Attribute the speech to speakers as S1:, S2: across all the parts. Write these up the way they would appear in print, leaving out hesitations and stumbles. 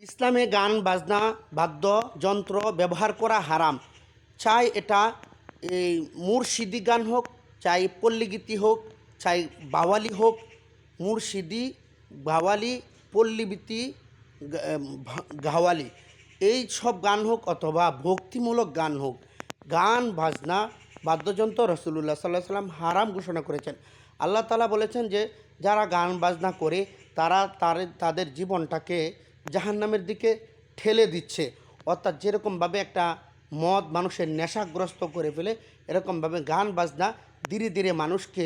S1: ইসলামে গান বাজনা বাদ্যযন্ত্র ব্যবহার করা হারাম। চাই এটা এই মুর্শিদি গান হোক, চাই পল্লীগীতি হোক, চাই বাওয়ালি হোক, মুর্শিদি, বাওয়ালি, পল্লীগীতি, গাওয়ালি, এই সব গান হোক অথবা ভক্তিমূলক গান হোক, গান বাজনা বাদ্যযন্ত্র রসুল্লাহ সাল্লাহ সাল্লাম হারাম ঘোষণা করেছেন। আল্লাহ তাআলা বলেছেন যে যারা গান বাজনা করে তারা তাদের জীবনটাকে জাহান্নামের দিকে ঠেলে দিচ্ছে। অর্থাৎ যেরকমভাবে একটা মদ মানুষের নেশাগ্রস্ত করে ফেলে, এরকমভাবে গান বাজনা ধীরে ধীরে মানুষকে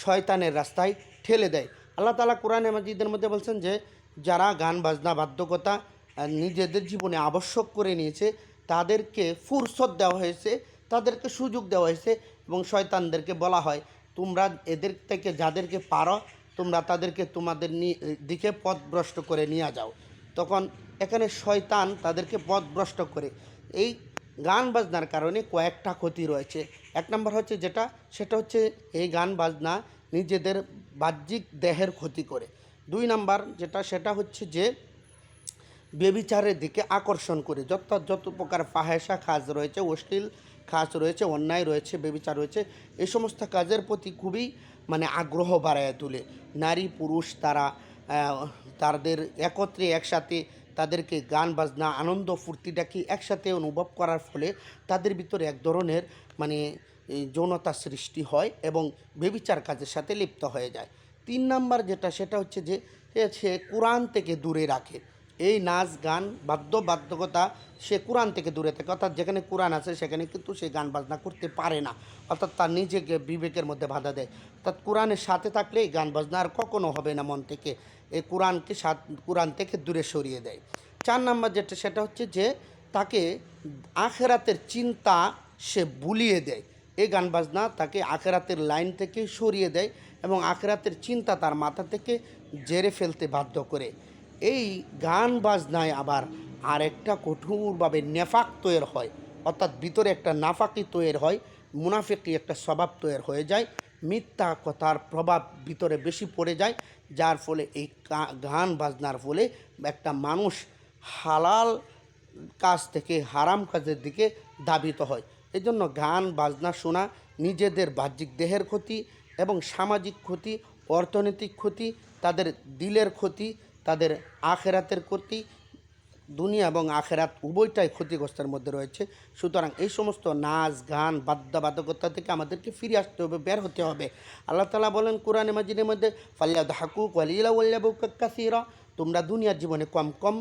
S1: শয়তানের রাস্তায় ঠেলে দেয়। আল্লাহ তাআলা কোরআনে মাজিদের মধ্যে বলছেন যে যারা গান বাজনা বাধ্যকতা নিজেদের জীবনে আবশ্যক করে নিয়েছে তাদেরকে ফুরসত দেওয়া হয়েছে, তাদেরকে সুযোগ দেওয়া হয়েছে এবং শয়তানদেরকে বলা হয় তোমরা এদের থেকে যাদেরকে পারো তোমরা তাদেরকে তোমাদের দিকে পথভ্রষ্ট করে নিয়ে যাও। তখন এখানে শয়তান তাদেরকে পথভ্রষ্ট করে। এই গান বাজনার কারণে কয়েকটা ক্ষতি রয়েছে। এক নম্বর হচ্ছে সেটা হচ্ছে এই গান বাজনা নিজেদের বাহ্যিক দেহের ক্ষতি করে। দুই নাম্বার সেটা হচ্ছে যে ব্যভিচারের দিকে আকর্ষণ করে। যত প্রকার ফাহেসা কাজ রয়েছে, অশ্লীল কাজ রয়েছে, অন্যায় রয়েছে, ব্যভিচার রয়েছে, এই সমস্ত কাজের প্রতি খুবই আগ্রহ বাড়ায় তোলে। নারী পুরুষ তারা তাদের একত্রে একসাথে তাদেরকে গান বাজনা আনন্দ ফুর্তিটাকে একসাথে অনুভব করার ফলে তাদের ভিতরে এক ধরনের যৌনতা সৃষ্টি হয় এবং ব্যভিচার কাজের সাথে লিপ্ত হয়ে যায়। তিন নাম্বার সেটা হচ্ছে যে সে কোরআন থেকে দূরে রাখে। এই নাচ গান বাধ্যকতা সে কোরআন থেকে দূরে থাকে। অর্থাৎ যেখানে কোরআন আছে সেখানে কিন্তু সে গান বাজনা করতে পারে না। অর্থাৎ তার নিজেকে বিবেকের মধ্যে বাধা দেয়। অর্থাৎ কোরআনের সাথে থাকলে এই গান বাজনা আর কখনো হবে না মন থেকে। এই কোরআন থেকে দূরে সরিয়ে দেয়। চার নাম্বার সেটা হচ্ছে যে তাকে আখেরাতের চিন্তা সে ভুলিয়ে দেয়। এই গান বাজনা তাকে আখেরাতের লাইন থেকে সরিয়ে দেয় এবং আখেরাতের চিন্তা তার মাথা থেকে ঝেড়ে ফেলতে বাধ্য করে। এই গান বাজনায় আবার আরেকটা কঠোরভাবে নেফাক তৈরি হয়। অর্থাৎ ভিতরে একটা নাফাকি তৈরি হয়, মুনাফিকি একটা স্বভাব তৈরি হয়ে যায়, মিথ্যা কথার প্রভাব ভিতরে বেশি পড়ে যায়, যার ফলে এই গান বাজনার ফলে একটা মানুষ হালাল কাজ থেকে হারাম কাজের দিকে ধাবিত হয়। এই জন্য গান বাজনা শোনা নিজেদের বাহ্যিক দেহের ক্ষতি এবং সামাজিক ক্ষতি, অর্থনৈতিক ক্ষতি, তাদের দিলের ক্ষতি, তাদের আখেরাতের ক্ষতি, দুনিয়া এবং আখেরাত উভয়টাই ক্ষতিগ্রস্তের মধ্যে রয়েছে। সুতরাং এই সমস্ত নাচ গান বাধ্যবাধকতা থেকে আমাদেরকে ফিরে আসতে হবে, বের হতে হবে। আল্লাহ তাআলা বলেন কোরআনে মাজিদের মধ্যে ফালিয়াদহাকু ওয়ালিয়াবকু কাসীরা, তোমরা দুনিয়ার জীবনে কম কম